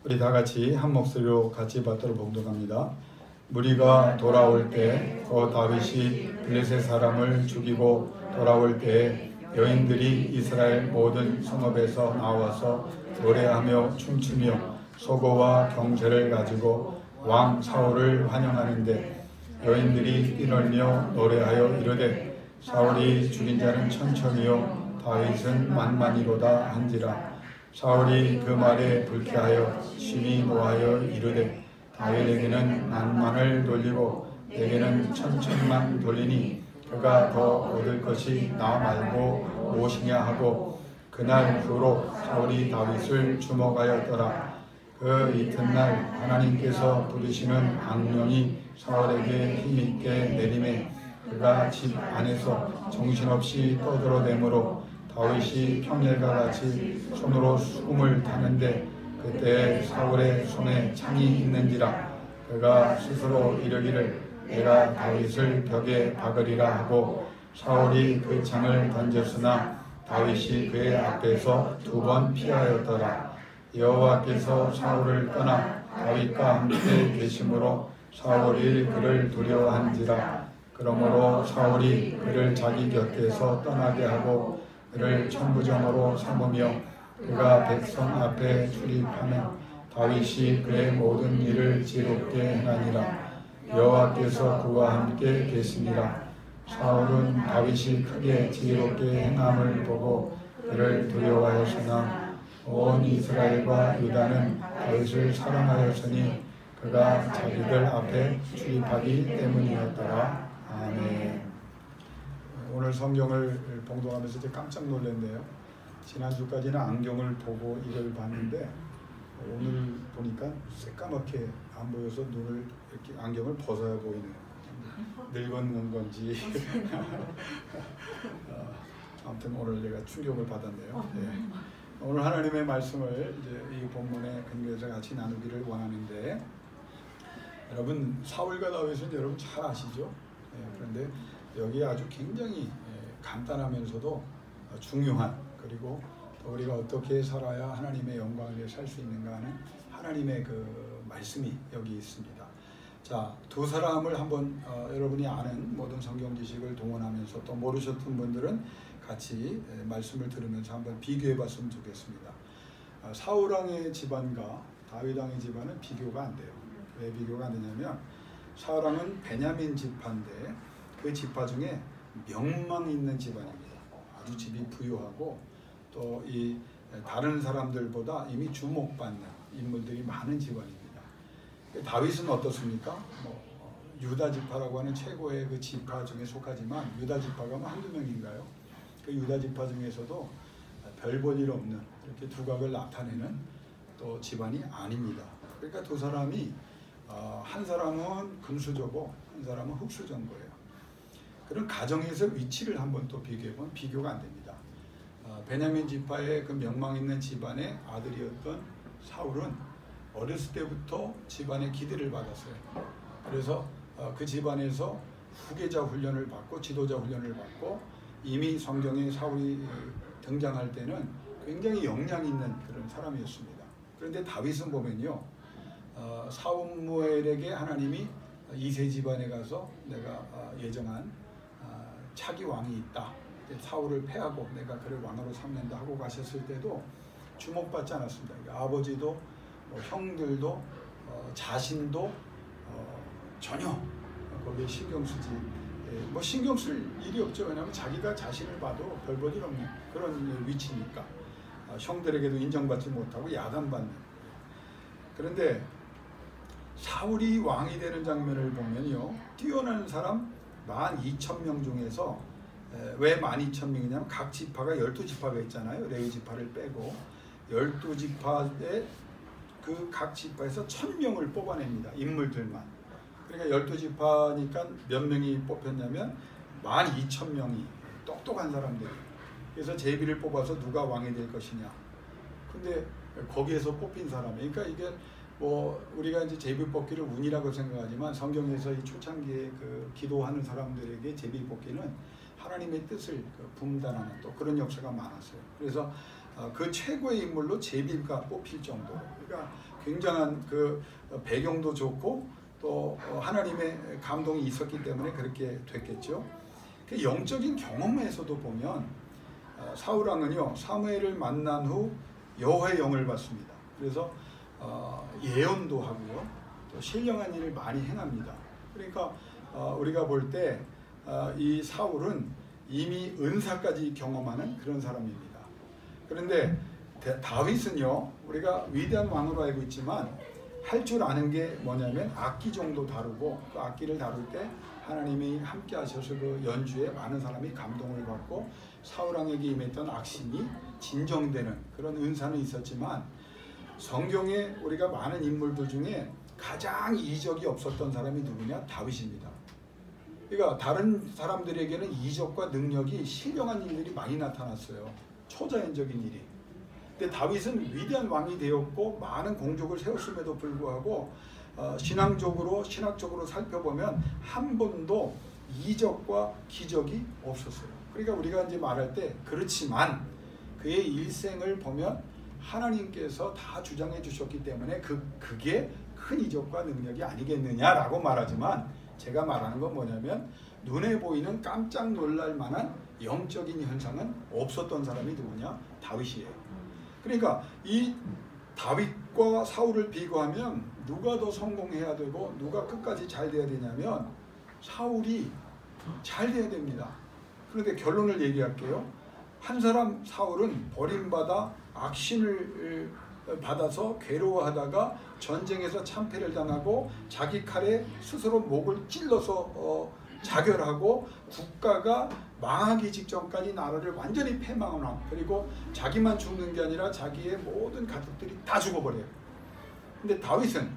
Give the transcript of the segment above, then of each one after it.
우리 다 같이 한 목소리로 같이 받들어 봉독합니다. 무리가 돌아올 때 다윗이 블레셋 사람을 죽이고 돌아올 때 여인들이 이스라엘 모든 성읍에서 나와서 노래하며 춤추며 소고와 경제를 가지고 왕 사울을 환영하는데 여인들이 뛰놀며 노래하여 이르되 사울이 죽인 자는 천천히요 다윗은 만만이로다 한지라. 사울이 그 말에 불쾌하여 심히 노하여 이르되 다윗에게는 만만을 돌리고 내게는 천천만 돌리니 그가 더 얻을 것이 나 말고 무엇이냐 하고 그날 후로 사울이 다윗을 주목하였더라. 그 이튿날 하나님께서 부르시는 악령이 사울에게 힘있게 내림에 그가 집 안에서 정신없이 떠들어대므로 다윗이 평일과 같이 손으로 수금을 타는데 그때 사울의 손에 창이 있는지라. 그가 스스로 이르기를 내가 다윗을 벽에 박으리라 하고 사울이 그 창을 던졌으나 다윗이 그의 앞에서 2번 피하였더라. 여호와께서 사울을 떠나 다윗과 함께 계심으로 사울이 그를 두려워한지라. 그러므로 사울이 그를 자기 곁에서 떠나게 하고 그를 천부장으로 삼으며 그가 백성 앞에 출입하면 다윗이 그의 모든 일을 지롭게 행하니라. 여호와께서 그와 함께 계시니라. 사울은 다윗이 크게 지혜롭게 행함을 보고 그를 두려워하였으나 온 이스라엘과 유다는 다윗을 사랑하였으니 그가 자기들 앞에 출입하기 때문이었더라. 아멘. 오늘 성경을 봉독하면서 이제 깜짝 놀랐네요. 지난주까지는 안경을 보고 이걸 봤는데 오늘 보니까 새까맣게 안 보여서 눈을 이렇게 안경을 벗어야 보이네요. 늙었는 건지 아무튼 오늘 제가 충격을 받았네요. 네. 오늘 하나님의 말씀을 이제 이 본문에 근거해서 같이 나누기를 원하는데 여러분 사울과 다윗은 여러분 잘 아시죠? 네, 그런데 여기 아주 굉장히 간단하면서도 중요한 그리고 또 우리가 어떻게 살아야 하나님의 영광을 위해 살 수 있는가 하는 하나님의 그 말씀이 여기 있습니다. 자, 두 사람을 한번 여러분이 아는 모든 성경 지식을 동원하면서 또 모르셨던 분들은 같이 말씀을 들으면서 한번 비교해 봤으면 좋겠습니다. 사울 왕의 집안과 다윗 왕의 집안은 비교가 안 돼요. 왜 비교가 안 되냐면 사울 왕은 베냐민 지파인데 그 지파 중에 명망 있는 집안입니다. 아주 집이 부유하고 또 이 다른 사람들보다 이미 주목받는 인물들이 많은 집안입니다. 다윗은 어떻습니까? 유다 지파라고 하는 최고의 그 지파 중에 속하지만 유다 지파가 한두 명인가요? 그 유다 지파 중에서도 별 볼 일 없는 이렇게 두각을 나타내는 또 집안이 아닙니다. 그러니까 두 사람이 한 사람은 금수저고 한 사람은 흙수저인 거예요. 그런 가정에서 위치를 한번 또 비교해보면 비교가 안 됩니다. 베냐민 지파의 그 명망 있는 집안의 아들이었던 사울은 어렸을 때부터 집안의 기대를 받았어요. 그래서 그 집안에서 후계자 훈련을 받고 지도자 훈련을 받고 이미 성경에 사울이 등장할 때는 굉장히 역량 있는 그런 사람이었습니다. 그런데 다윗은 보면요, 사무엘에게 하나님이 이세 집안에 가서 내가 예정한 차기 왕이 있다. 사울을 패하고 내가 그를 왕으로 삼는다 하고 가셨을 때도 주목받지 않았습니다. 그러니까 아버지도 형들도 자신도 전혀 거기에 신경 쓰지 신경 쓸 일이 없죠. 왜냐하면 자기가 자신을 봐도 별 볼 일 없는 그런 위치니까 형들에게도 인정받지 못하고 야단받는. 그런데 사울이 왕이 되는 장면을 보면요, 뛰어난 사람 12,000명 중에서 왜 12,000명이냐면 각 지파가 12지파가 있잖아요. 레위 지파를 빼고 12지파의 그 각 지파에서 1,000명을 뽑아냅니다. 인물들만. 그러니까 12지파니까 몇 명이 뽑혔냐면 12,000명이 똑똑한 사람들이. 그래서 제비를 뽑아서 누가 왕이 될 것이냐. 근데 거기에서 뽑힌 사람이, 그러니까 이게 우리가 이제 제비 뽑기를 운이라고 생각하지만 성경에서 이 초창기에 그 기도하는 사람들에게 제비 뽑기는 하나님의 뜻을 분단하는 또 그런 역사가 많았어요. 그래서 그 최고의 인물로 제비가 뽑힐 정도로, 그러니까 굉장한 그 배경도 좋고 또 하나님의 감동이 있었기 때문에 그렇게 됐겠죠. 그 영적인 경험에서도 보면 사울 왕은요 사무엘을 만난 후 여호와의 영을 받습니다. 그래서 예언도 하고요 또 신령한 일을 많이 행합니다. 그러니까 우리가 볼 때 이 사울은 이미 은사까지 경험하는 그런 사람입니다. 그런데 다윗은요 우리가 위대한 왕으로 알고 있지만 할 줄 아는 게 뭐냐면 악기 정도 다루고 그 악기를 다룰 때 하나님이 함께 하셔서 그 연주에 많은 사람이 감동을 받고 사울 왕에게 임했던 악심이 진정되는 그런 은사는 있었지만 성경에 우리가 많은 인물들 중에 가장 이적이 없었던 사람이 누구냐? 다윗입니다. 그러니까 다른 사람들에게는 이적과 능력이 신령한 일들이 많이 나타났어요. 초자연적인 일이. 근데 다윗은 위대한 왕이 되었고 많은 공적을 세웠음에도 불구하고 신학적으로 살펴보면 한 번도 이적과 기적이 없었어요. 그러니까 우리가 이제 말할 때 그렇지만 그의 일생을 보면 하나님께서 다 주장해 주셨기 때문에 그게 큰 이적과 능력이 아니겠느냐라고 말하지만 제가 말하는 건 뭐냐면 눈에 보이는 깜짝 놀랄 만한 영적인 현상은 없었던 사람이 누구냐? 다윗이에요. 그러니까 이 다윗과 사울을 비교하면 누가 더 성공해야 되고 누가 끝까지 잘 돼야 되냐면 사울이 잘 돼야 됩니다. 그런데 결론을 얘기할게요. 한 사람 사울은 버림받아 악신을 받아서 괴로워하다가 전쟁에서 참패를 당하고 자기 칼에 스스로 목을 찔러서 자결하고 국가가 망하기 직전까지 나라를 완전히 패망하나 그리고 자기만 죽는 게 아니라 자기의 모든 가족들이 다 죽어버려요. 근데 다윗은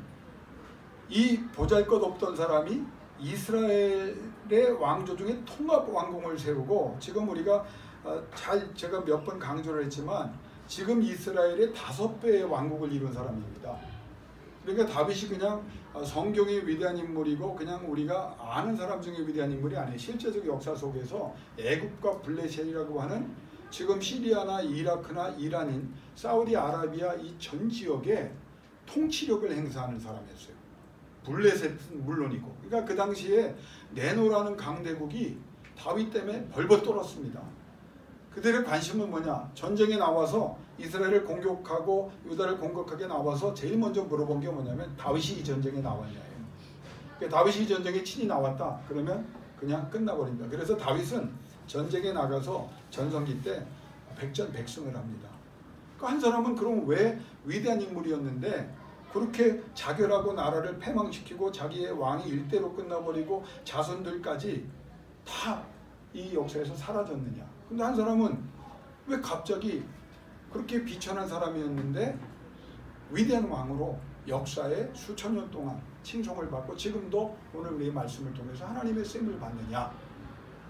이 보잘것없던 사람이 이스라엘의 왕조 중에 통합 왕궁을 세우고 지금 우리가 제가 몇 번 강조를 했지만 지금 이스라엘의 5배의 왕국을 이룬 사람입니다. 그러니까 다윗이 그냥 성경의 위대한 인물이고 그냥 우리가 아는 사람 중에 위대한 인물이 아니에요. 실제적 역사 속에서 애굽과 블레셋이라고 하는 지금 시리아나 이라크나 이란인 사우디아라비아 이 전 지역에 통치력을 행사하는 사람이었어요. 블레셋은 물론이고. 그러니까 그 당시에 네노라는 강대국이 다윗 때문에 벌벌 떨었습니다. 그들의 관심은 뭐냐? 전쟁에 나와서 이스라엘을 공격하고 유다를 공격하게 나와서 제일 먼저 물어본 게 뭐냐면 다윗이 이 전쟁에 나왔냐예요. 그러니까 다윗이 이 전쟁에 친히 나왔다. 그러면 그냥 끝나버립니다. 그래서 다윗은 전쟁에 나가서 전성기 때 백전백승을 합니다. 그러니까 한 사람은 그럼 왜 위대한 인물이었는데 그렇게 자결하고 나라를 패망시키고 자기의 왕이 일대로 끝나버리고 자손들까지 다 이 역사에서 사라졌느냐? 근데 한 사람은 왜 갑자기 그렇게 비천한 사람이었는데 위대한 왕으로 역사에 수천 년 동안 칭송을 받고 지금도 오늘 우리의 말씀을 통해서 하나님의 쓰임을 받느냐?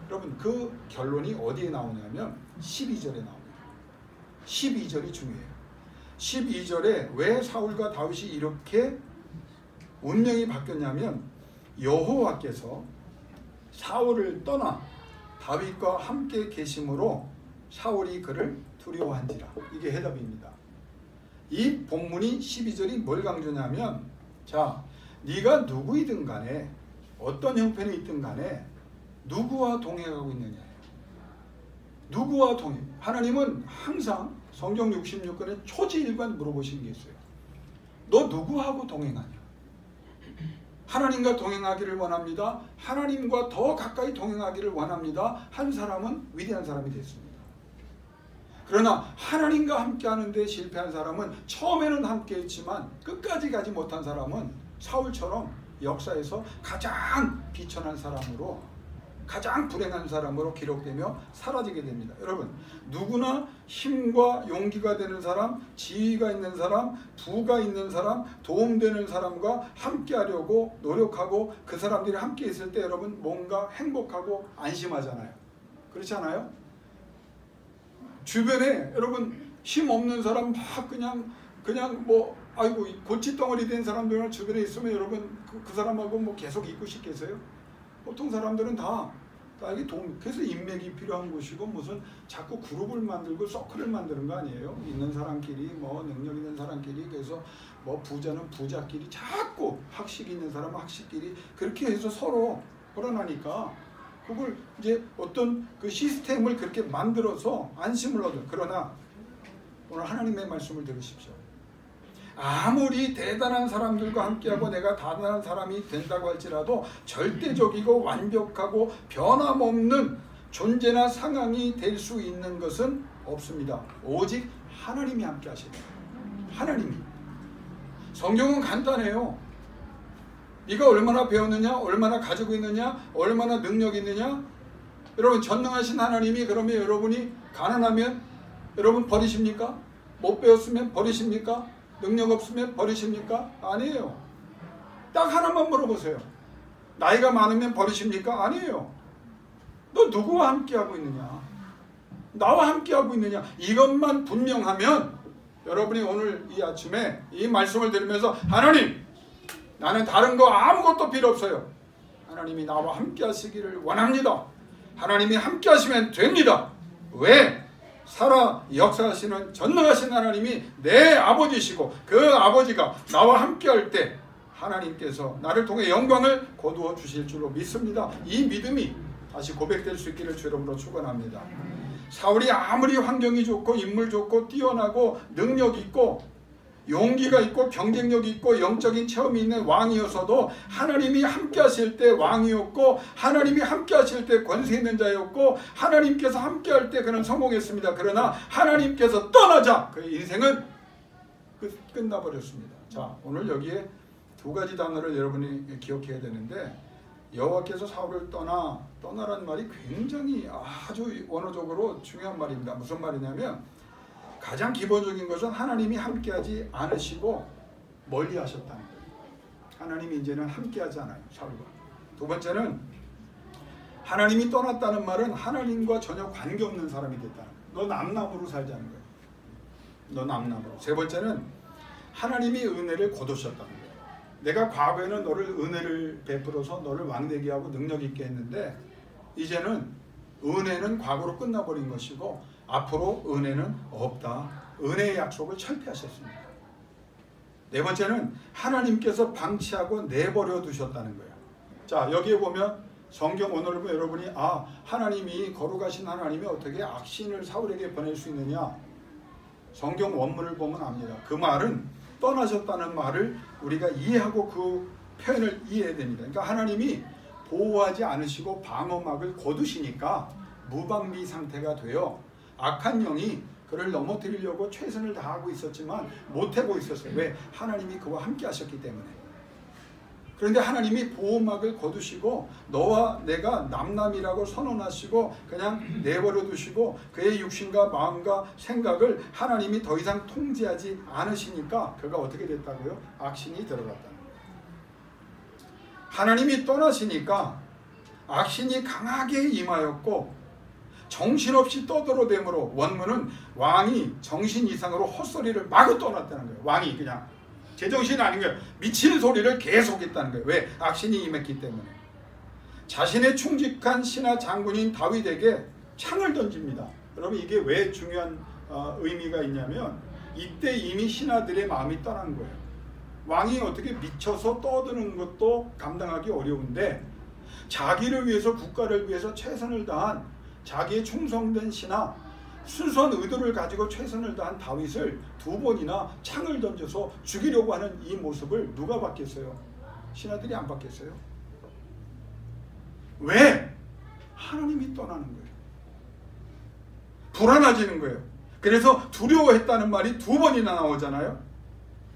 여러분 그 결론이 어디에 나오냐면 12절에 나옵니다. 12절이 중요해요. 12절에 왜 사울과 다윗이 이렇게 운명이 바뀌었냐면 여호와께서 사울을 떠나 다윗과 함께 계심으로 사울이 그를 두려워한지라. 이게 해답입니다. 이 본문이 12절이 뭘 강조냐면 자, 네가 누구이든 간에 어떤 형편에 있든 간에 누구와 동행하고 있느냐. 누구와 동행. 하나님은 항상 성경 66권에 초지일관 물어보시는 게 있어요. 너 누구하고 동행하냐. 하나님과 동행하기를 원합니다. 하나님과 더 가까이 동행하기를 원합니다. 한 사람은 위대한 사람이 됐습니다. 그러나 하나님과 함께하는 데 실패한 사람은 처음에는 함께했지만 끝까지 가지 못한 사람은 사울처럼 역사에서 가장 비천한 사람으로 가장 불행한 사람으로 기록되며 사라지게 됩니다. 여러분 누구나 힘과 용기가 되는 사람, 지위가 있는 사람, 부가 있는 사람, 도움되는 사람과 함께하려고 노력하고 그 사람들이 함께 있을 때 여러분 뭔가 행복하고 안심하잖아요. 그렇지 않아요? 주변에 여러분 힘 없는 사람 막 그냥 뭐 아이고 골칫덩어리 된 사람들 주변에 있으면 여러분 그 사람하고 뭐 계속 있고 싶겠어요? 보통 사람들은 다 나에게 도움. 그래서 인맥이 필요한 곳이고 무슨 자꾸 그룹을 만들고 서클을 만드는 거 아니에요. 있는 사람끼리 뭐 능력 있는 사람끼리 그래서 뭐 부자는 부자끼리 자꾸 학식 있는 사람은 학식끼리 그렇게 해서 서로 불안하니까 그걸 이제 어떤 그 시스템을 그렇게 만들어서 안심을 얻어. 그러나 오늘 하나님의 말씀을 들으십시오. 아무리 대단한 사람들과 함께하고 내가 대단한 사람이 된다고 할지라도 절대적이고 완벽하고 변함없는 존재나 상황이 될 수 있는 것은 없습니다. 오직 하나님이 함께 하시는 거예요. 하나님이. 성경은 간단해요. 네가 얼마나 배웠느냐, 얼마나 가지고 있느냐, 얼마나 능력이 있느냐. 여러분 전능하신 하나님이 그러면 여러분이 가난하면 여러분 버리십니까? 못 배웠으면 버리십니까? 능력 없으면 버리십니까? 아니에요. 딱 하나만 물어보세요. 나이가 많으면 버리십니까? 아니에요. 너 누구와 함께하고 있느냐? 나와 함께하고 있느냐? 이것만 분명하면 여러분이 오늘 이 아침에 이 말씀을 들으면서 하나님, 나는 다른 거 아무것도 필요 없어요. 하나님이 나와 함께 하시기를 원합니다. 하나님이 함께 하시면 됩니다. 왜? 살아 역사하시는 전능하신 하나님이 내 아버지시고 그 아버지가 나와 함께 할 때 하나님께서 나를 통해 영광을 거두어 주실 줄로 믿습니다. 이 믿음이 다시 고백될 수 있기를 주 이름으로 축원합니다. 사울이 아무리 환경이 좋고 인물 좋고 뛰어나고 능력 있고 용기가 있고 경쟁력이 있고 영적인 체험이 있는 왕이어서도 하나님이 함께 하실 때 왕이었고 하나님이 함께 하실 때 권세 있는 자였고 하나님께서 함께 할 때 그는 성공했습니다. 그러나 하나님께서 떠나자 그의 인생은 끝나버렸습니다. 자, 오늘 여기에 두 가지 단어를 여러분이 기억해야 되는데 여호와께서 사울을 떠나라는 말이 굉장히 아주 원어적으로 중요한 말입니다. 무슨 말이냐면 가장 기본적인 것은 하나님이 함께하지 않으시고 멀리 하셨다는 거예요. 하나님이 이제는 함께하지 않아요. 사울과. 두 번째는 하나님이 떠났다는 말은 하나님과 전혀 관계없는 사람이 됐다는 거예요. 너 남남으로 살자는 거예요. 너 남남으로. 세 번째는 하나님이 은혜를 거두셨다는 거예요. 내가 과거에는 너를 은혜를 베풀어서 너를 왕되게 하고 능력 있게 했는데 이제는 은혜는 과거로 끝나버린 것이고 앞으로 은혜는 없다. 은혜의 약속을 철폐하셨습니다. 네 번째는 하나님께서 방치하고 내버려 두셨다는 거예요. 자, 여기에 보면 성경 오늘 보면 여러분이 하나님이 거룩하신 하나님이 어떻게 악신을 사울에게 보낼 수 있느냐? 성경 원문을 보면 압니다. 그 말은 떠나셨다는 말을 우리가 이해하고 그 표현을 이해해야 됩니다. 그러니까 하나님이 보호하지 않으시고 방어막을 거두시니까 무방비 상태가 되어 악한 영이 그를 넘어뜨리려고 최선을 다하고 있었지만 못하고 있었어요. 왜? 하나님이 그와 함께 하셨기 때문에. 그런데 하나님이 보호막을 거두시고 너와 내가 남남이라고 선언하시고 그냥 내버려 두시고 그의 육신과 마음과 생각을 하나님이 더 이상 통제하지 않으시니까 그가 어떻게 됐다고요? 악신이 들어갔다는 거예요. 하나님이 떠나시니까 악신이 강하게 임하였고 정신없이 떠들어대므로 원문은 왕이 정신 이상으로 헛소리를 마구 떠났다는 거예요. 왕이 그냥 제정신이 아닌 거예요. 미친 소리를 계속했다는 거예요. 왜? 악신이 임했기 때문에. 자신의 충직한 신하 장군인 다윗에게 창을 던집니다. 여러분 이게 왜 중요한 의미가 있냐면 이때 이미 신하들의 마음이 떠난 거예요. 왕이 어떻게 미쳐서 떠드는 것도 감당하기 어려운데 자기를 위해서 국가를 위해서 최선을 다한 자기의 충성된 신하 순수한 의도를 가지고 최선을 다한 다윗을 두 번이나 창을 던져서 죽이려고 하는 이 모습을 누가 봤겠어요? 신하들이 안 봤겠어요? 왜? 하나님이 떠나는 거예요. 불안해지는 거예요. 그래서 두려워했다는 말이 두 번이나 나오잖아요.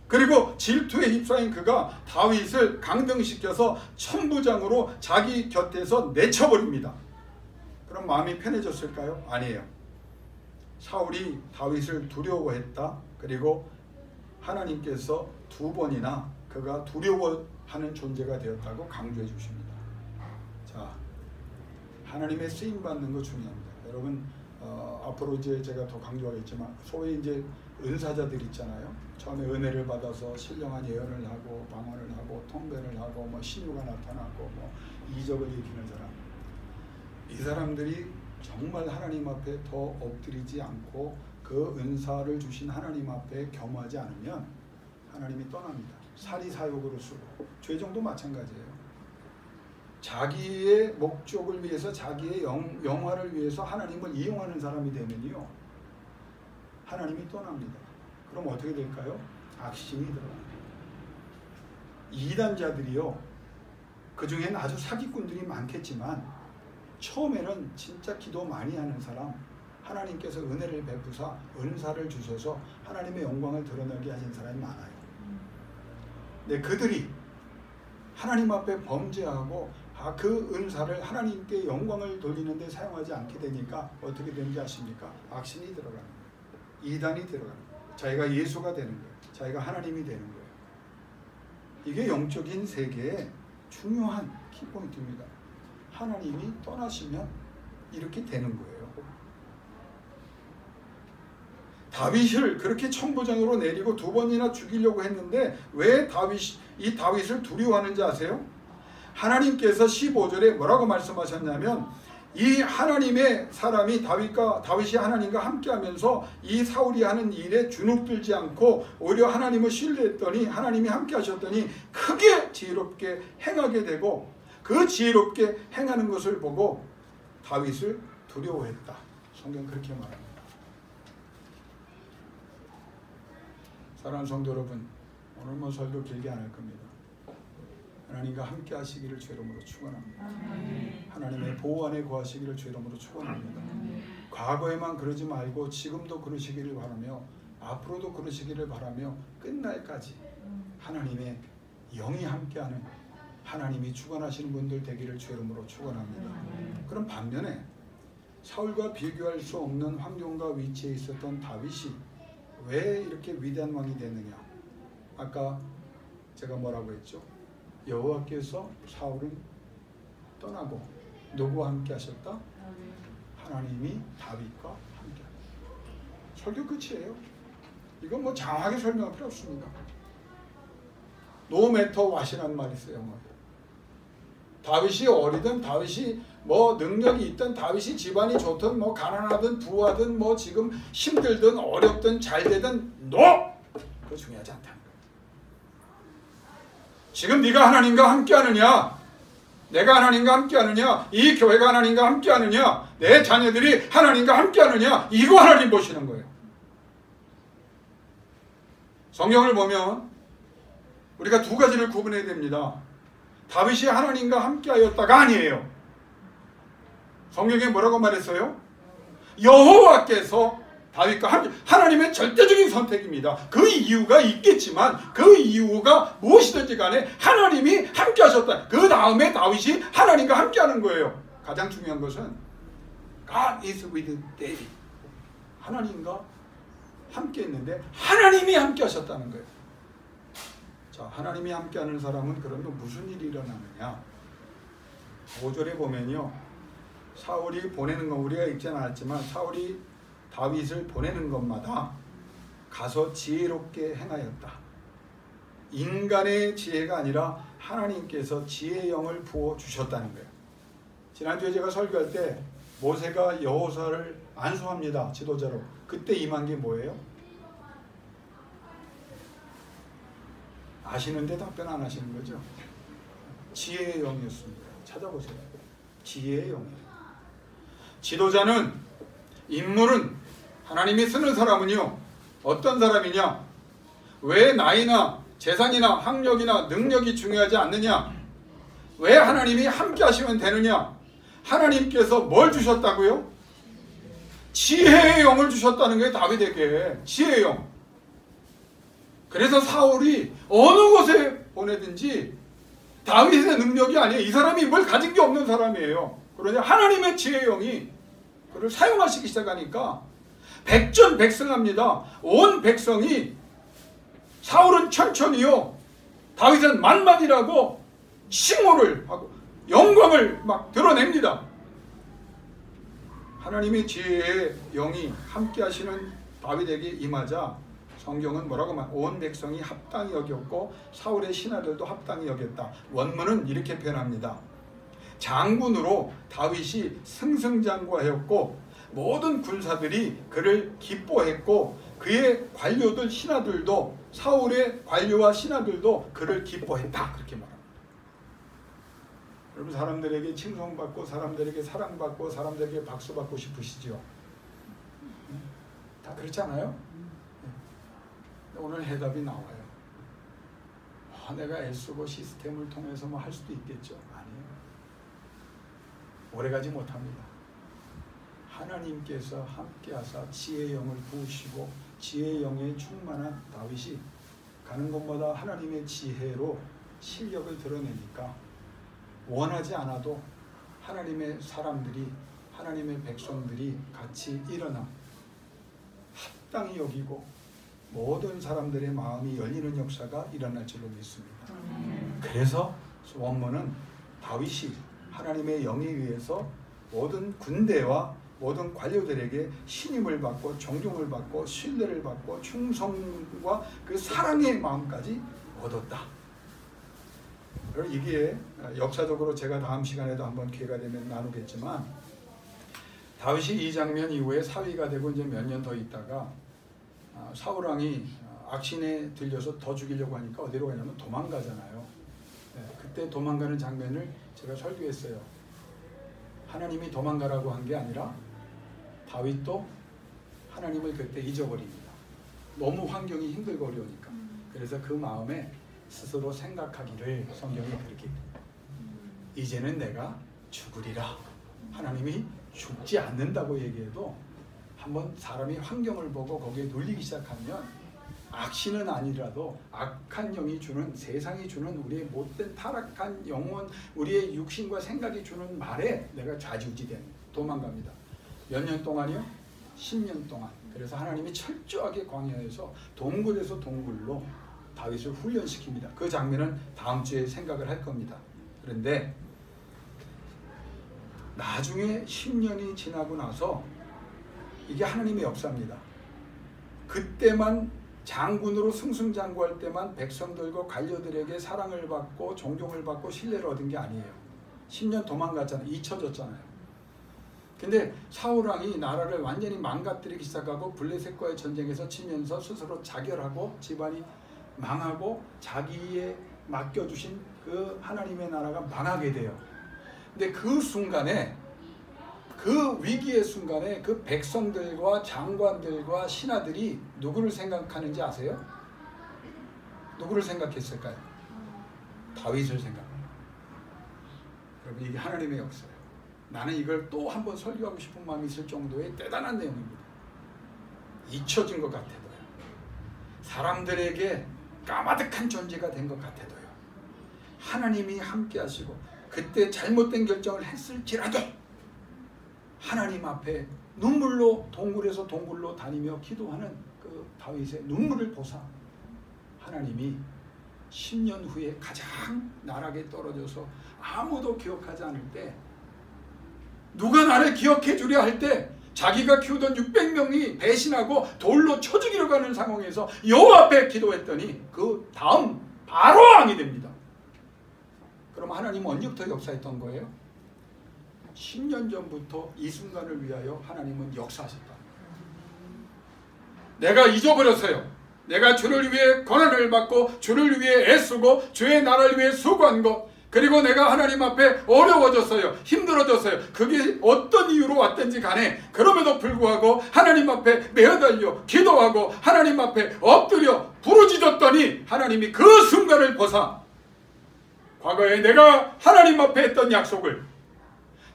그리고 질투에 휩싸인 그가 다윗을 강등시켜서 천부장으로 자기 곁에서 내쳐버립니다. 그럼 마음이 편해졌을까요? 아니에요. 사울이 다윗을 두려워했다. 그리고 하나님께서 두 번이나 그가 두려워하는 존재가 되었다고 강조해 주십니다. 자, 하나님의 쓰임 받는 거 중요합니다. 여러분 앞으로 이제 제가 더 강조하겠지만 소위 이제 은사자들 있잖아요. 처음에 은혜를 받아서 신령한 예언을 하고 방언을 하고 통변을 하고 뭐 신유가 나타나고 뭐 이적을 일으키는 사람. 이 사람들이 정말 하나님 앞에 더 엎드리지 않고 그 은사를 주신 하나님 앞에 겸하지 않으면 하나님이 떠납니다. 사리사욕으로 쓰고 죄종도 마찬가지예요. 자기의 목적을 위해서 자기의 영화를 위해서 하나님을 이용하는 사람이 되면요 하나님이 떠납니다. 그럼 어떻게 될까요? 악심이 들어갑니다. 이단자들이요 그 중에는 아주 사기꾼들이 많겠지만 처음에는 진짜 기도 많이 하는 사람, 하나님께서 은혜를 베푸사 은사를 주셔서 하나님의 영광을 드러나게 하신 사람이 많아요. 근데 그들이 하나님 앞에 범죄하고 그 은사를 하나님께 영광을 돌리는 데 사용하지 않게 되니까 어떻게 되는지 아십니까? 악신이 들어가는 거예요. 이단이 들어가는 거예요. 자기가 예수가 되는 거예요. 자기가 하나님이 되는 거예요. 이게 영적인 세계의 중요한 키포인트입니다. 하나님이 떠나시면 이렇게 되는 거예요. 다윗을 그렇게 천부장으로 내리고 2번이나 죽이려고 했는데 왜 이 다윗을 두려워하는지 아세요? 하나님께서 15절에 뭐라고 말씀하셨냐면 이 하나님의 사람이 다윗이 하나님과 함께하면서 이 사울이 하는 일에 주눅들지 않고 오히려 하나님을 신뢰했더니 하나님이 함께하셨더니 크게 지혜롭게 행하게 되고 그 지혜롭게 행하는 것을 보고 다윗을 두려워했다. 성경 그렇게 말합니다. 사랑하는 성도 여러분, 오늘 뭐 설교 길게 안 할 겁니다. 하나님과 함께 하시기를 주 이름으로 축원합니다. 하나님의 보호 안에 거하시기를 주 이름으로 축원합니다. 과거에만 그러지 말고 지금도 그러시기를 바라며 앞으로도 그러시기를 바라며 끝날까지 하나님의 영이 함께하는 하나님이 주관하시는 분들 되기를 주 이름으로 축원합니다. 그럼 반면에 사울과 비교할 수 없는 환경과 위치에 있었던 다윗이 왜 이렇게 위대한 왕이 됐느냐? 아까 제가 뭐라고 했죠? 여호와께서 사울을 떠나고 누구와 함께 하셨다? 하나님이 다윗과 함께 하셨다. 설교 끝이에요. 이건 뭐 장하게 설명할 필요 없습니다. No matter what이라는 말이 있어요. 다윗이 어리든 다윗이 뭐 능력이 있든 다윗이 집안이 좋든 뭐 가난하든 부하든 뭐 지금 힘들든 어렵든 잘 되든 no! 그거 중요하지 않다는 거예요. 지금 네가 하나님과 함께하느냐, 내가 하나님과 함께하느냐, 이 교회가 하나님과 함께하느냐, 내 자녀들이 하나님과 함께하느냐, 이거 하나님 보시는 거예요. 성경을 보면 우리가 두 가지를 구분해야 됩니다. 다윗이 하나님과 함께하였다가 아니에요. 성경에 뭐라고 말했어요? 여호와께서 다윗과 함께, 하나님의 절대적인 선택입니다. 그 이유가 있겠지만 그 이유가 무엇이든지 간에 하나님이 함께 하셨다. 그 다음에 다윗이 하나님과 함께 하는 거예요. 가장 중요한 것은 God is with David. 하나님과 함께 했는데 하나님이 함께 하셨다는 거예요. 자, 하나님이 함께 하는 사람은 그러면 무슨 일이 일어나느냐? 5절에 보면요, 사울이 보내는 건 우리가 읽지는 않았지만 사울이 다윗을 보내는 것마다 가서 지혜롭게 행하였다. 인간의 지혜가 아니라 하나님께서 지혜의 영을 부어주셨다는 거예요. 지난주에 제가 설교할 때 모세가 여호수아를 안수합니다. 지도자로. 그때 임한 게 뭐예요? 아시는데 답변 안 하시는 거죠? 지혜의 영이었습니다. 찾아보세요. 지혜의 영이에요. 지도자는, 인물은, 하나님이 쓰는 사람은요, 어떤 사람이냐? 왜 나이나 재산이나 학력이나 능력이 중요하지 않느냐? 왜 하나님이 함께 하시면 되느냐? 하나님께서 뭘 주셨다고요? 지혜의 영을 주셨다는 거예요. 다윗에게 지혜의 영. 그래서 사울이 어느 곳에 보내든지 다윗의 능력이 아니에요. 이 사람이 뭘 가진 게 없는 사람이에요. 그러냐? 하나님의 지혜의 영이 그를 사용하시기 시작하니까 백전백승합니다. 온 백성이 사울은 천천히요, 다윗은 만만이라고 칭호를 하고 영광을 막 드러냅니다. 하나님의 지혜의 영이 함께 하시는 다윗에게 임하자 성경은 뭐라고 말해요? 온 백성이 합당히 여겼고 사울의 신하들도 합당히 여겼다. 원문은 이렇게 표현합니다. 장군으로 다윗이 승승장구하였고 모든 군사들이 그를 기뻐했고 그의 관료들 신하들도 사울의 관료와 신하들도 그를 기뻐했다. 그렇게 말합니다. 여러분 사람들에게 칭송받고 사람들에게 사랑받고 사람들에게 박수받고 싶으시죠? 다 그렇지 않아요? 오늘 해답이 나와요. 내가 애쓰고 시스템을 통해서 뭐 할 수도 있겠죠. 아니에요. 오래가지 못합니다. 하나님께서 함께하사 지혜의 영을 부으시고 지혜의 영에 충만한 다윗이 가는 곳마다 하나님의 지혜로 실력을 드러내니까 원하지 않아도 하나님의 사람들이 하나님의 백성들이 같이 일어나 합당히 여기고 모든 사람들의 마음이 열리는 역사가 일어날 줄로 믿습니다. 그래서 원문은 다윗이 하나님의 영에 의해서 모든 군대와 모든 관료들에게 신임을 받고 존경을 받고 신뢰를 받고 충성과 그 사랑의 마음까지 얻었다. 이게 역사적으로 제가 다음 시간에도 한번 기회가 되면 나누겠지만 다윗이 이 장면 이후에 사위가 되고 이제 몇 년 더 있다가 사울왕이 악신에 들려서 더 죽이려고 하니까 어디로 가냐면 도망가잖아요. 그때 도망가는 장면을 제가 설교했어요. 하나님이 도망가라고 한 게 아니라 다윗도 하나님을 그때 잊어버립니다. 너무 환경이 힘들고 어려우니까. 그래서 그 마음에 스스로 생각하기를 성경이 그렇게 이제는 내가 죽으리라. 하나님이 죽지 않는다고 얘기해도 한번 사람이 환경을 보고 거기에 눌리기 시작하면 악신은 아니라도 악한 영이 주는 세상이 주는 우리의 못된 타락한 영혼 우리의 육신과 생각이 주는 말에 내가 좌지우지된 도망갑니다. 몇 년 동안이요? 10년 동안. 그래서 하나님이 철저하게 광야에서 동굴에서 동굴로 다윗을 훈련시킵니다. 그 장면은 다음 주에 생각을 할 겁니다. 그런데 나중에 10년이 지나고 나서 이게 하나님의 역사입니다. 그때만 장군으로 승승장구할 때만 백성들과 관료들에게 사랑을 받고 존경을 받고 신뢰를 얻은 게 아니에요. 10년 도망갔잖아요. 잊혀졌잖아요. 근데 사울왕이 나라를 완전히 망가뜨리기 시작하고 블레셋과의 전쟁에서 치면서 스스로 자결하고 집안이 망하고 자기에 맡겨주신 그 하나님의 나라가 망하게 돼요. 근데 그 순간에 그 위기의 순간에 그 백성들과 장관들과 신하들이 누구를 생각하는지 아세요? 누구를 생각했을까요? 다윗을 생각합니다. 여러분 이게 하나님의 역사예요. 나는 이걸 또 한번 설교하고 싶은 마음이 있을 정도의 대단한 내용입니다. 잊혀진 것 같아도요. 사람들에게 까마득한 존재가 된 것 같아도요. 하나님이 함께 하시고 그때 잘못된 결정을 했을지라도 하나님 앞에 눈물로 동굴에서 동굴로 다니며 기도하는 그 다윗의 눈물을 보사 하나님이 10년 후에 가장 나락에 떨어져서 아무도 기억하지 않을 때 누가 나를 기억해 주려 할 때 자기가 키우던 600명이 배신하고 돌로 쳐 죽이려 가는 상황에서 여호와 앞에 기도했더니 그 다음 바로 왕이 됩니다. 그럼 하나님은 언제부터 역사했던 거예요? 10년 전부터 이 순간을 위하여 하나님은 역사하셨다. 내가 잊어버렸어요. 내가 주를 위해 고난을 받고 주를 위해 애쓰고 주의 나라를 위해 수고한 것 그리고 내가 하나님 앞에 어려워졌어요. 힘들어졌어요. 그게 어떤 이유로 왔든지 간에 그럼에도 불구하고 하나님 앞에 매어달려 기도하고 하나님 앞에 엎드려 부르짖었더니 하나님이 그 순간을 보사 과거에 내가 하나님 앞에 했던 약속을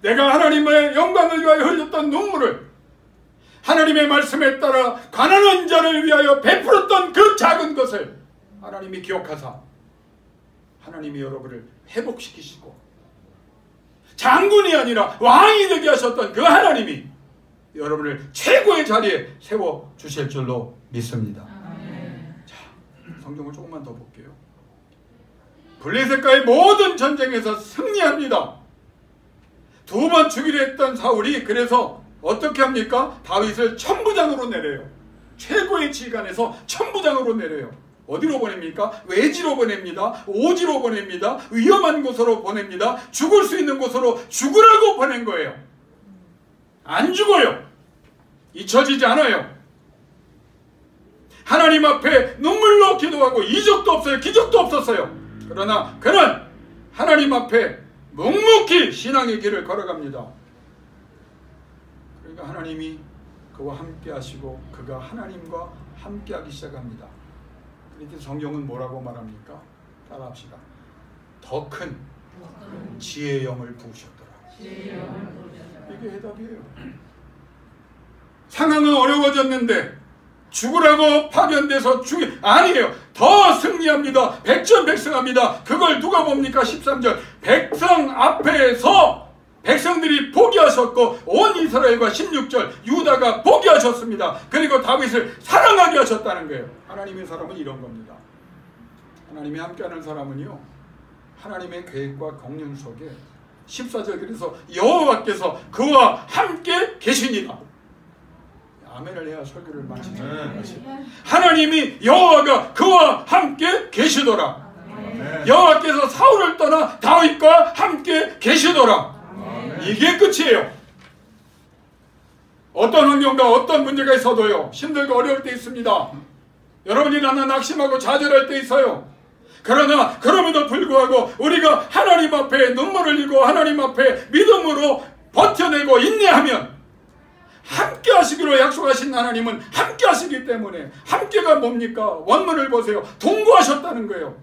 내가 하나님의 영광을 위하여 흘렸던 눈물을 하나님의 말씀에 따라 가난한 자를 위하여 베풀었던 그 작은 것을 하나님이 기억하사 하나님이 여러분을 회복시키시고 장군이 아니라 왕이 되게 하셨던 그 하나님이 여러분을 최고의 자리에 세워주실 줄로 믿습니다. 자, 성경을 조금만 더 볼게요. 블레셋과의 모든 전쟁에서 승리합니다. 2번 죽이려 했던 사울이 그래서 어떻게 합니까? 다윗을 천부장으로 내려요. 최고의 지휘관에서 천부장으로 내려요. 어디로 보냅니까? 외지로 보냅니다. 오지로 보냅니다. 위험한 곳으로 보냅니다. 죽을 수 있는 곳으로 죽으라고 보낸 거예요. 안 죽어요. 잊혀지지 않아요. 하나님 앞에 눈물로 기도하고 이적도 없어요. 기적도 없었어요. 그러나 그는 하나님 앞에 묵묵히 신앙의 길을 걸어갑니다. 그러니까 하나님이 그와 함께 하시고 그가 하나님과 함께 하기 시작합니다. 그런데 성경은 뭐라고 말합니까? 따라합시다. 더 큰 지혜의 영을 부으셨더라. 이게 해답이에요. 상황은 어려워졌는데 죽으라고 파견돼서 아니에요. 더 승리합니다. 백전백승합니다. 그걸 누가 봅니까? 13절 백성 앞에서 백성들이 포기하셨고 온 이스라엘과 16절 유다가 포기하셨습니다. 그리고 다윗을 사랑하게 하셨다는 거예요. 하나님의 사람은 이런 겁니다. 하나님이 함께하는 사람은요, 하나님의 계획과 공륜 속에 14절 그래서 여호와께서 그와 함께 계시니라. 아멘을 해야 설교를 마치죠. 하나님이 여호와가 그와 함께 계시더라. 여호와께서 사울을 떠나 다윗과 함께 계시더라. 이게 끝이에요. 어떤 환경과 어떤 문제가 있어도요, 힘들고 어려울 때 있습니다. 여러분이 나나 낙심하고 좌절할 때 있어요. 그러나 그럼에도 불구하고 우리가 하나님 앞에 눈물을 흘리고 하나님 앞에 믿음으로 버텨내고 인내하면 함께 하시기로 약속하신 하나님은 함께 하시기 때문에, 함께가 뭡니까? 원문을 보세요. 동거하셨다는 거예요.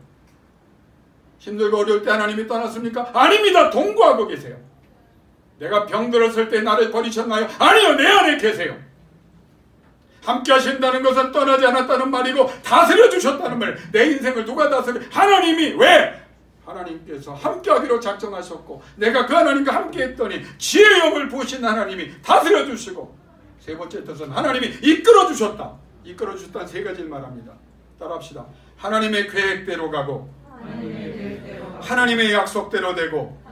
힘들고 어려울 때 하나님이 떠났습니까? 아닙니다. 동거하고 계세요. 내가 병들었을 때 나를 버리셨나요? 아니요. 내 안에 계세요. 함께 하신다는 것은 떠나지 않았다는 말이고 다스려 주셨다는 말. 내 인생을 누가 다스려? 하나님이. 왜? 하나님께서 함께하기로 작정하셨고 내가 그 하나님과 함께 했더니 지혜의 영을 부으신 하나님이 다스려 주시고, 세 번째 뜻은 하나님이 이끌어 주셨다. 이끌어 주셨다는 세 가지를 말합니다. 따라합시다. 하나님의 계획대로 가고, 하나님의 약속대로 되고,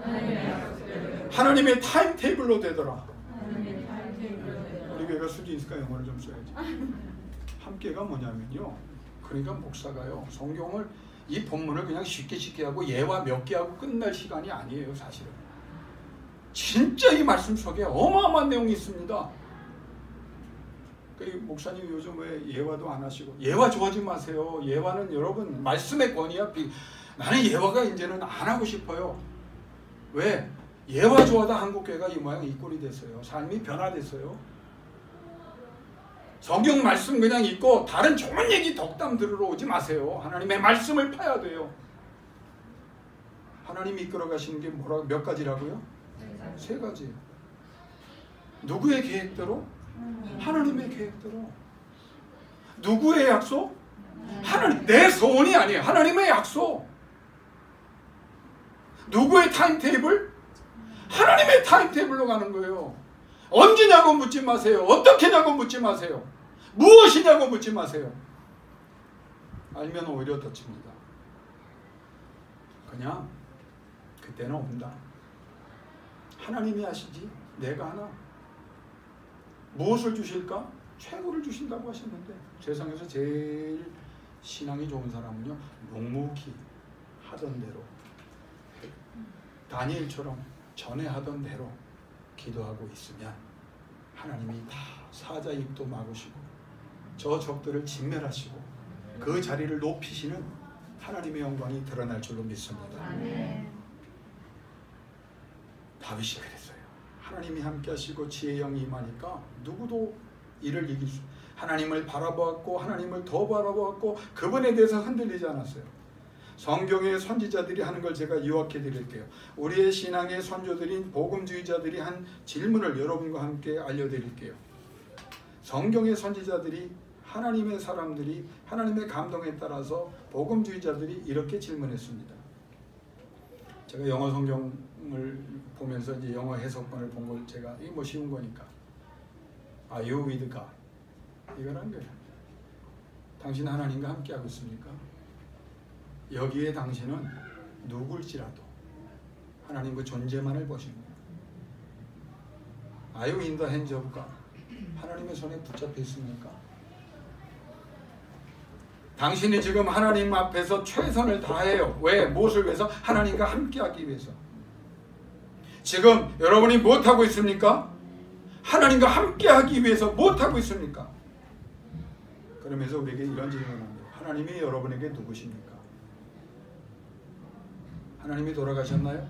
하나님의 타임테이블로 되더라. 우리 교회가 수지 있을까? 영어를 좀 써야지. 함께가 뭐냐면요, 그러니까 목사가요, 성경을 이 본문을 그냥 쉽게 하고 예화 몇 개 하고 끝날 시간이 아니에요. 사실은 진짜 이 말씀 속에 어마어마한 내용이 있습니다. 목사님 요즘 왜 예화도 안 하시고? 예화 좋아하지 마세요. 예화는 여러분 말씀의 권위야. 나는 예화가 이제는 안 하고 싶어요. 왜? 예화 좋아하다 한국교회가 이 모양 이 꼴이 됐어요. 삶이 변화됐어요. 성경 말씀 그냥 읽고 다른 좋은 얘기 덕담 들으러 오지 마세요. 하나님의 말씀을 파야 돼요. 하나님이 이끌어 가시는 게 뭐라고, 몇 가지라고요? 세 가지. 누구의 계획대로? 하나님의 계획대로. 누구의 약속? 하나님. 내 소원이 아니에요. 하나님의 약속. 누구의 타임테이블? 하나님의 타임테이블로 가는 거예요. 언제냐고 묻지 마세요. 어떻게냐고 묻지 마세요. 무엇이냐고 묻지 마세요. 알면 오히려 덧칩니다. 그냥 그때는 온다. 하나님이 하시지 내가 하나. 무엇을 주실까? 최고를 주신다고 하셨는데, 세상에서 제일 신앙이 좋은 사람은요, 묵묵히 하던 대로, 다니엘처럼 전에 하던 대로 기도하고 있으면 하나님이 다 사자 입도 막으시고 저 적들을 진멸하시고 그 자리를 높이시는 하나님의 영광이 드러날 줄로 믿습니다. 다윗이 그랬어요. 하나님이 함께 하시고 지혜의 영이 임하니까 누구도 이를 이길 수, 하나님을 바라보았고 하나님을 더 바라보았고 그분에 대해서 흔들리지 않았어요. 성경의 선지자들이 하는 걸 제가 요약해 드릴게요. 우리의 신앙의 선조들인 복음주의자들이 한 질문을 여러분과 함께 알려드릴게요. 성경의 선지자들이, 하나님의 사람들이, 하나님의 감동에 따라서 복음주의자들이 이렇게 질문했습니다. 제가 영어 성경을 보면서 이제 영어 해석본을 본 걸 제가, 이게 뭐 쉬운 거니까, Are you with God? 이거란 거예요. 당신 하나님과 함께 하고 있습니까? 여기에 당신은 누굴지라도 하나님 그 존재만을 보십니다. Are you in the hands of God? 하나님의 손에 붙잡혀 있습니까? 당신이 지금 하나님 앞에서 최선을 다해요. 왜? 무엇을 위해서? 하나님과 함께하기 위해서. 지금 여러분이 무엇하고 있습니까? 하나님과 함께하기 위해서 무엇하고 있습니까? 그러면서 우리에게 이런 질문을 합니다. 하나님이 여러분에게 누구십니까? 하나님이 돌아가셨나요?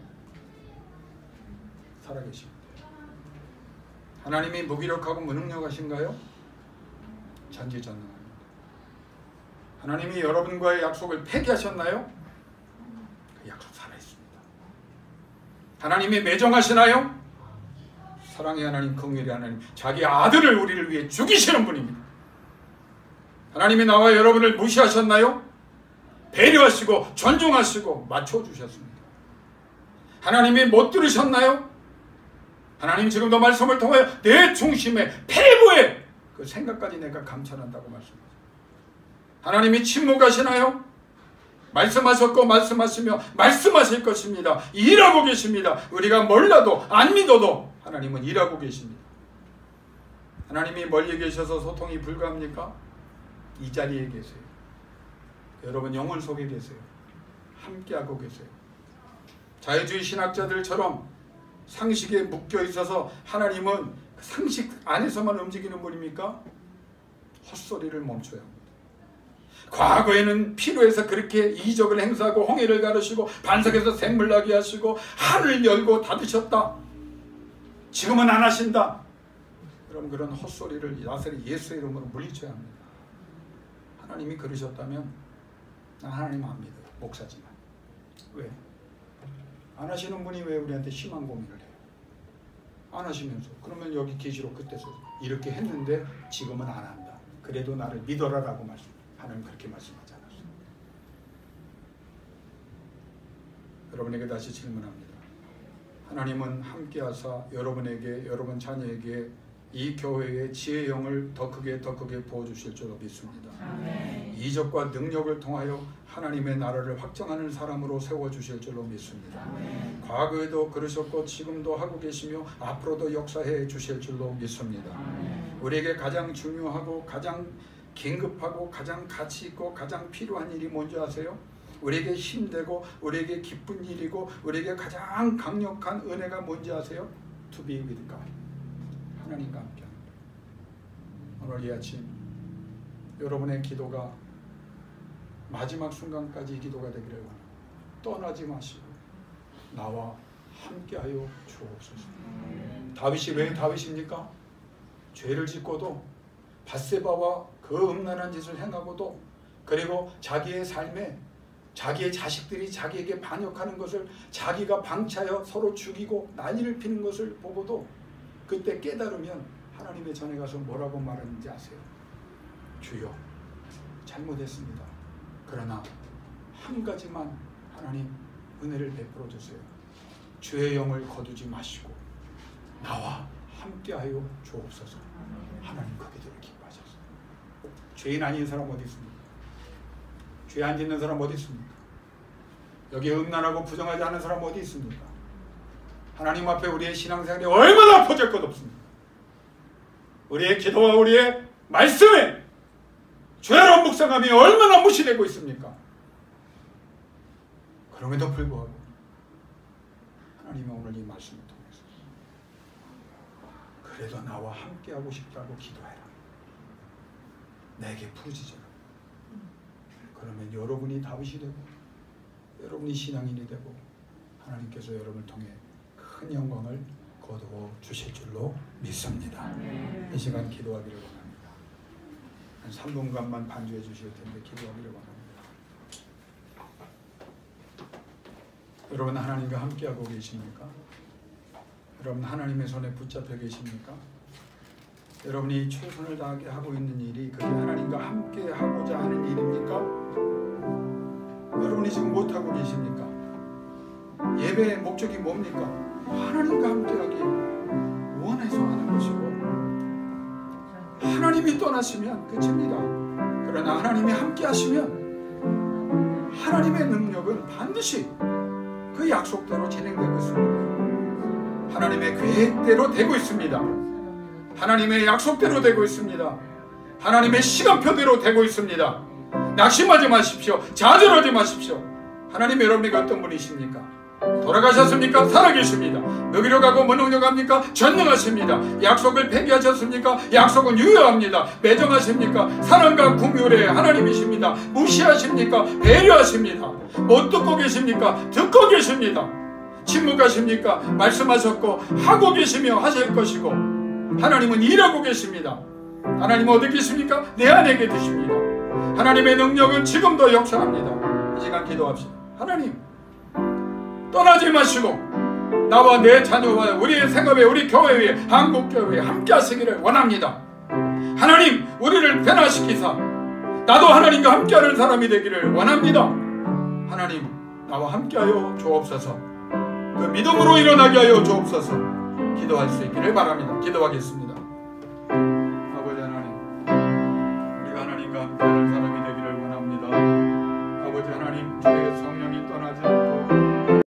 살아계십니다. 하나님이 무기력하고 무능력하신가요? 전지전능합니다. 하나님이 여러분과의 약속을 폐기하셨나요? 그 약속 살아있습니다. 하나님이 매정하시나요? 사랑의 하나님, 긍휼의 하나님, 자기 아들을 우리를 위해 죽이시는 분입니다. 하나님이 나와 여러분을 무시하셨나요? 배려하시고 존중하시고 맞춰주셨습니다. 하나님이 못 들으셨나요? 하나님 지금도 말씀을 통하여 내 중심에 폐부에 그 생각까지 내가 감찰한다고 말씀하십니다. 하나님이 침묵하시나요? 말씀하셨고 말씀하시며 말씀하실 것입니다. 일하고 계십니다. 우리가 몰라도 안 믿어도 하나님은 일하고 계십니다. 하나님이 멀리 계셔서 소통이 불가합니까? 이 자리에 계세요. 여러분 영혼 속에 계세요. 함께하고 계세요. 자유주의 신학자들처럼 상식에 묶여 있어서 하나님은 상식 안에서만 움직이는 분입니까? 헛소리를 멈춰야 합니다. 과거에는 필요해서 그렇게 이적을 행사하고 홍해를 가르시고 반석에서 샘물 나게 하시고 하늘 열고 닫으셨다. 지금은 안 하신다. 그럼 그런 헛소리를 나사렛 예수의 이름으로 물리쳐야 합니다. 하나님이 그러셨다면 난 하나님 안 믿어요. 목사지만. 왜? 안 하시는 분이 왜 우리한테 심한 고민을 해요? 안 하시면서. 그러면 여기 계시록 그때서 이렇게 했는데 지금은 안 한다. 그래도 나를 믿어라라고 말씀. 하나님 그렇게 말씀하지 않았어요. 여러분에게 다시 질문합니다. 하나님은 함께하사 여러분에게, 여러분 자녀에게 이 교회의 지혜의 영을 더 크게 부어주실 줄로 믿습니다. 아멘. 이적과 능력을 통하여 하나님의 나라를 확장하는 사람으로 세워주실 줄로 믿습니다. 아멘. 과거에도 그러셨고 지금도 하고 계시며 앞으로도 역사해 주실 줄로 믿습니다. 아멘. 우리에게 가장 중요하고 가장 긴급하고 가장 가치 있고 가장 필요한 일이 뭔지 아세요? 우리에게 힘되고 우리에게 기쁜 일이고 우리에게 가장 강력한 은혜가 뭔지 아세요? To be with God. 하나님과 함께합니다. 오늘 이 아침 여러분의 기도가 마지막 순간까지 이 기도가 되기를 원합니다. 떠나지 마시고 나와 함께하여 주옵소서. 다윗이 왜 다윗입니까? 죄를 짓고도 밧세바와 그 음란한 짓을 행하고도 그리고 자기의 삶에 자기의 자식들이 자기에게 반역하는 것을 자기가 방치하여 서로 죽이고 난리를 피는 것을 보고도 그때 깨달으면 하나님의 전에 가서 뭐라고 말하는지 아세요? 주여 잘못했습니다. 그러나 한 가지만 하나님 은혜를 베풀어 주세요. 주의 영을 거두지 마시고 나와 함께하여 주옵소서. 하나님 그 기도를 기뻐하셨어요. 죄인 아닌 사람 어디 있습니까? 죄 안 짓는 사람 어디 있습니까? 여기에 음란하고 부정하지 않은 사람 어디 있습니까? 하나님 앞에 우리의 신앙생활이 얼마나 포질 것 없습니까? 우리의 기도와 우리의 말씀에 죄로운 묵상함이 얼마나 무시되고 있습니까? 그럼에도 불구하고 하나님은 오늘 이 말씀을 통해서 그래도 나와 함께하고 싶다고 기도해라. 내게 부르짖어라. 그러면 여러분이 다윗이 되고 여러분이 신앙인이 되고 하나님께서 여러분을 통해 큰 영광을 거두어 주실 줄로 믿습니다. 이 시간 기도하기를 원합니다. 한 3분간만 반주해 주실 텐데 기도하기를 원합니다. 여러분 하나님과 함께하고 계십니까? 여러분 하나님의 손에 붙잡혀 계십니까? 여러분이 최선을 다하게 하고 있는 일이 그게 하나님과 함께하고자 하는 일입니까? 여러분이 지금 못하고 계십니까? 예배의 목적이 뭡니까? 하나님과 함께하기 원해서 하는 것이고 하나님이 떠나시면 끝입니다. 그러나 하나님이 함께하시면 하나님의 능력은 반드시 그 약속대로 진행되고 있습니다. 하나님의 계획대로 되고 있습니다. 하나님의 약속대로 되고 있습니다. 하나님의 시간표대로 되고 있습니다. 낙심하지 마십시오. 좌절하지 마십시오. 하나님 여러분에게 어떤 분이십니까? 돌아가셨습니까? 살아계십니다. 먹이러 가고 무능력 합니까? 전능하십니다. 약속을 폐기하셨습니까? 약속은 유효합니다. 매정하십니까? 사랑과 긍휼의 하나님이십니다. 무시하십니까? 배려하십니다. 못 듣고 계십니까? 듣고 계십니다. 침묵하십니까? 말씀하셨고 하고 계시며 하실 것이고, 하나님은 일하고 계십니다. 하나님은 어디 계십니까? 내 안에 계십니다. 하나님의 능력은 지금도 역사합니다. 이 시간 기도합시다. 하나님, 떠나지 마시고 나와 내 자녀와 우리의 생업에, 우리 교회에, 한국교회에 함께 하시기를 원합니다. 하나님, 우리를 변화시키사 나도 하나님과 함께하는 사람이 되기를 원합니다. 하나님, 나와 함께하여 주옵소서. 그 믿음으로 일어나게 하여 주옵소서. 기도할 수 있기를 바랍니다. 기도하겠습니다.